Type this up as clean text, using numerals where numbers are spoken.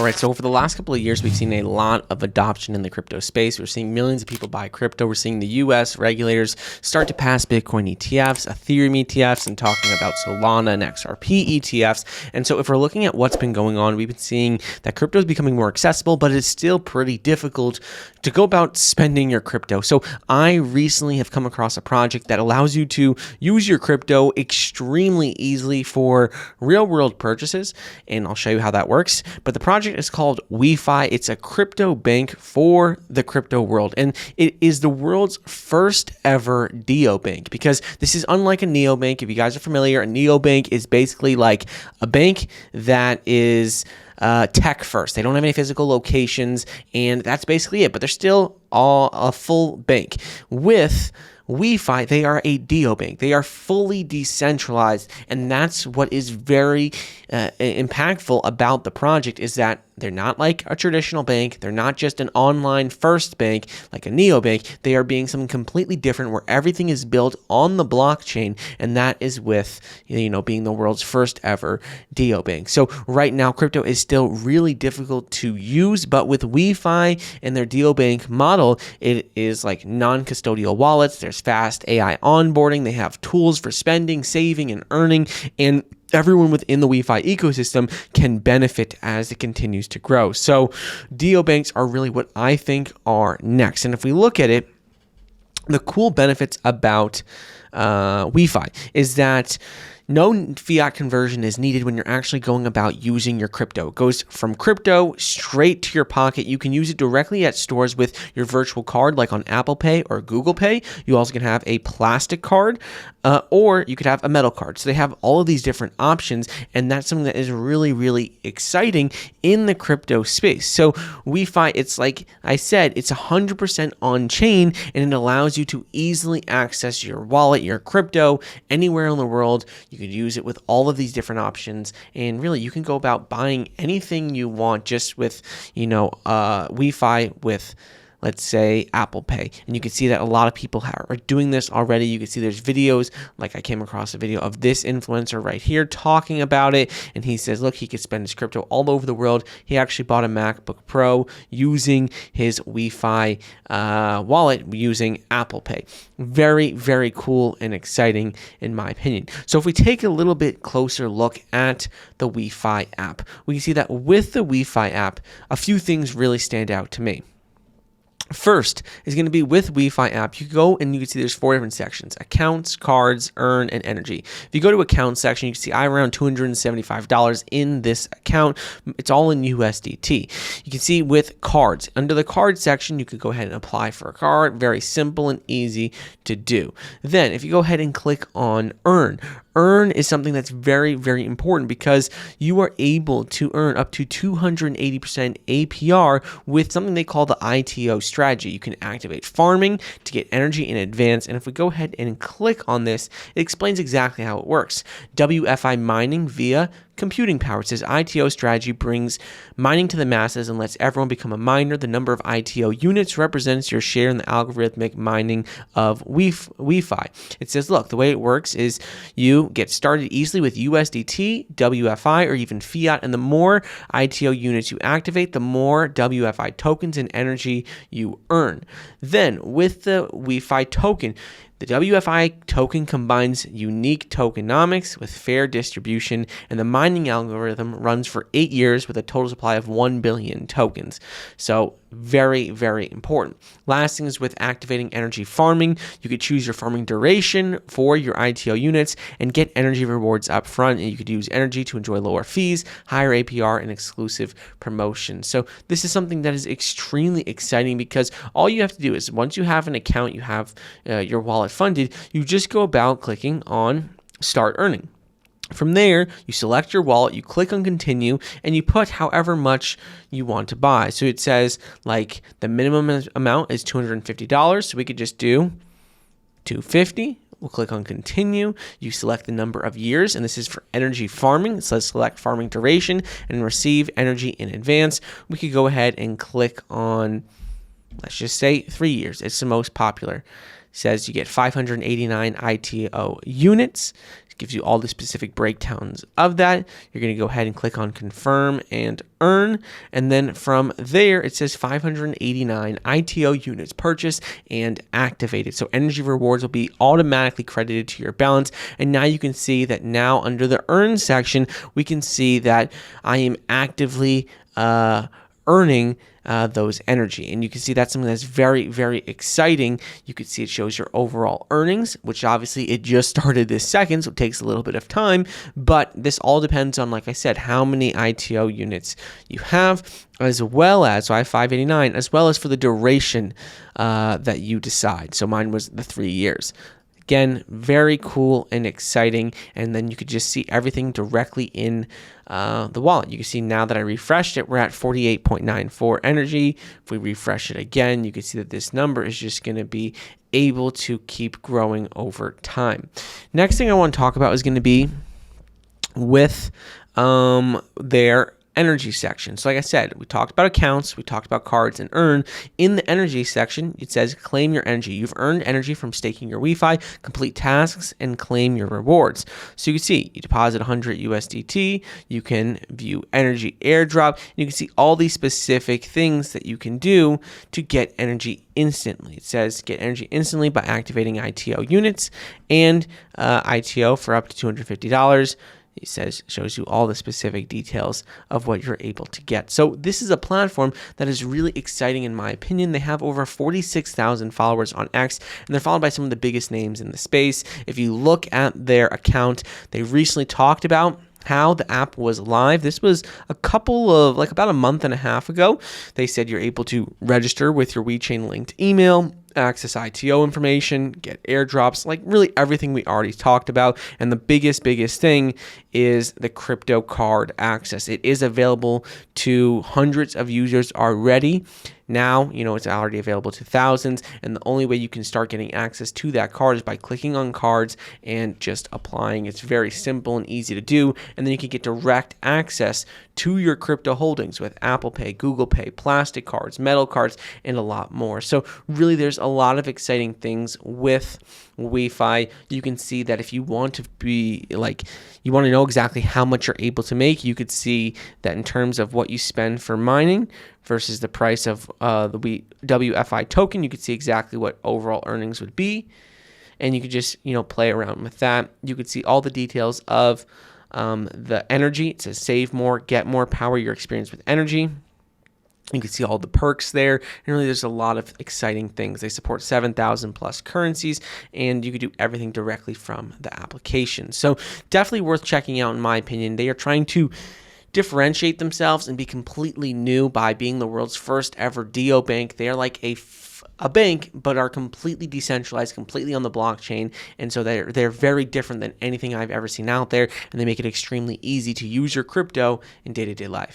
All right, so over the last couple of years, we've seen a lot of adoption in the crypto space. We're seeing millions of people buy crypto. We're seeing the US regulators start to pass Bitcoin ETFs, Ethereum ETFs, and talking about Solana and XRP ETFs. And so if we're looking at what's been going on, we've been seeing that crypto is becoming more accessible, but it's still pretty difficult to go about spending your crypto. So I recently have come across a project that allows you to use your crypto extremely easily for real world purchases. And I'll show you how that works. But the project is called WeFi. It's a crypto bank for the crypto world. And it is the world's first ever Deobank, because this is unlike a neobank. If you guys are familiar, a neobank is basically like a bank that is tech first. They don't have any physical locations, and that's basically it. But they're still all a full bank. With WeFi, they are a Deobank. They are fully decentralized, and that's what is very impactful about the project, is that they're not like a traditional bank. They're not just an online first bank like a neobank. They are being something completely different, where everything is built on the blockchain, and that is with, being the world's first ever Deobank. So right now, crypto is still really difficult to use, but with WeFi and their Deobank model, it is like non-custodial wallets. There's fast AI onboarding. They have tools for spending, saving, and earning, and everyone within the WeFi ecosystem can benefit as it continues to grow. So Deobanks are really what I think are next. And if we look at it, the cool benefits about WeFi is that no fiat conversion is needed when you're actually going about using your crypto. It goes from crypto straight to your pocket. You can use it directly at stores with your virtual card, like on Apple Pay or Google Pay. You also can have a plastic card, or you could have a metal card. So they have all of these different options, and that's something that is really, really exciting in the crypto space. So WeFi, it's like I said, it's 100% on chain, and it allows you to easily access your wallet, your crypto, anywhere in the world. You could use it with all of these different options, and really you can go about buying anything you want just with, WeFi with, let's say, Apple Pay. And you can see that a lot of people are doing this already. You can see there's videos, like I came across a video of this influencer right here talking about it. And he says, look, he could spend his crypto all over the world. He actually bought a MacBook Pro using his WeFi wallet using Apple Pay. Very, very cool and exciting in my opinion. So if we take a little bit closer look at the WeFi app, we can see that with the WeFi app, a few things really stand out to me. First is going to be with WeFi app. You go and you can see there's 4 different sections: accounts, cards, earn, and energy. If you go to account section, you can see I have around $275 in this account. It's all in USDT. You can see with cards, under the card section, you could go ahead and apply for a card. Very simple and easy to do. Then if you go ahead and click on earn, earn is something that's very, very important, because you are able to earn up to 280% APR with something they call the ITO strategy. You can activate farming to get energy in advance. And if we go ahead and click on this, it explains exactly how it works. WFI mining via computing power. It says ITO strategy brings mining to the masses and lets everyone become a miner. The number of ITO units represents your share in the algorithmic mining of WeFi. It says, look, the way it works is you get started easily with USDT, WFI, or even fiat, and the more ITO units you activate, the more WFI tokens and energy you earn. Then with the WeFi token, the WFI token combines unique tokenomics with fair distribution, and the mining algorithm runs for 8 years with a total supply of 1 billion tokens. So very, very important. Last thing is with activating energy farming. You could choose your farming duration for your ITO units and get energy rewards up front, and you could use energy to enjoy lower fees, higher APR, and exclusive promotions. So this is something that is extremely exciting, because all you have to do is, once you have an account, you have your wallet funded, you just go about clicking on start earning. From there, you select your wallet, you click on continue, and you put however much you want to buy. So it says like the minimum amount is $250. So we could just do $250. We'll click on continue. You select the number of years, and this is for energy farming. It says select farming duration and receive energy in advance. We could go ahead and click on, let's just say 3 years. It's the most popular. Says you get 589 ITO units. It gives you all the specific breakdowns of that. You're going to go ahead and click on confirm and earn. And then from there, it says 589 ITO units purchased and activated. So energy rewards will be automatically credited to your balance. And now you can see that now under the earn section, we can see that I am actively earning those energy. And you can see that's something that's very, very exciting. You can see it shows your overall earnings, which obviously it just started this second, so it takes a little bit of time. But this all depends on, like I said, how many ITO units you have, as well as, so I have 589, as well as for the duration that you decide. So mine was the 3 years. Again, very cool and exciting. And then you could just see everything directly in the wallet. You can see now that I refreshed it, we're at 48.94 energy. If we refresh it again, you can see that this number is just going to be able to keep growing over time. Next thing I want to talk about is going to be with their energy section. So like I said, we talked about accounts, we talked about cards and earn. In the energy section, it says claim your energy. You've earned energy from staking your WeFi, complete tasks, and claim your rewards. So you can see you deposit 100 USDT, you can view energy airdrop, and you can see all these specific things that you can do to get energy instantly. It says get energy instantly by activating ITO units and ITO for up to $250. It shows you all the specific details of what you're able to get. So this is a platform that is really exciting in my opinion. They have over 46,000 followers on X, and they're followed by some of the biggest names in the space. If you look at their account, they recently talked about how the app was live. This was about a month and a half ago. They said you're able to register with your WeChain linked email, access ITO information, get airdrops, like really everything we already talked about. And the biggest thing is the crypto card access. It is available to hundreds of users already. Now, it's already available to thousands, and the only way you can start getting access to that card is by clicking on cards and just applying. It's very simple and easy to do, and then you can get direct access to your crypto holdings with Apple Pay, Google Pay, plastic cards, metal cards, and a lot more. So really, there's a lot of exciting things with WeFi. You can see that if you want to you want to know exactly how much you're able to make, you could see that in terms of what you spend for mining versus the price of the WFI token, you could see exactly what overall earnings would be. And you could just, play around with that. You could see all the details of the energy. It says save more, get more, power your experience with energy. You can see all the perks there, and really there's a lot of exciting things. They support 7,000 plus currencies, and you can do everything directly from the application. So definitely worth checking out in my opinion. They are trying to differentiate themselves and be completely new by being the world's first ever Deobank. They are like a bank, but are completely decentralized, completely on the blockchain, and so they're very different than anything I've ever seen out there, and they make it extremely easy to use your crypto in day-to-day life.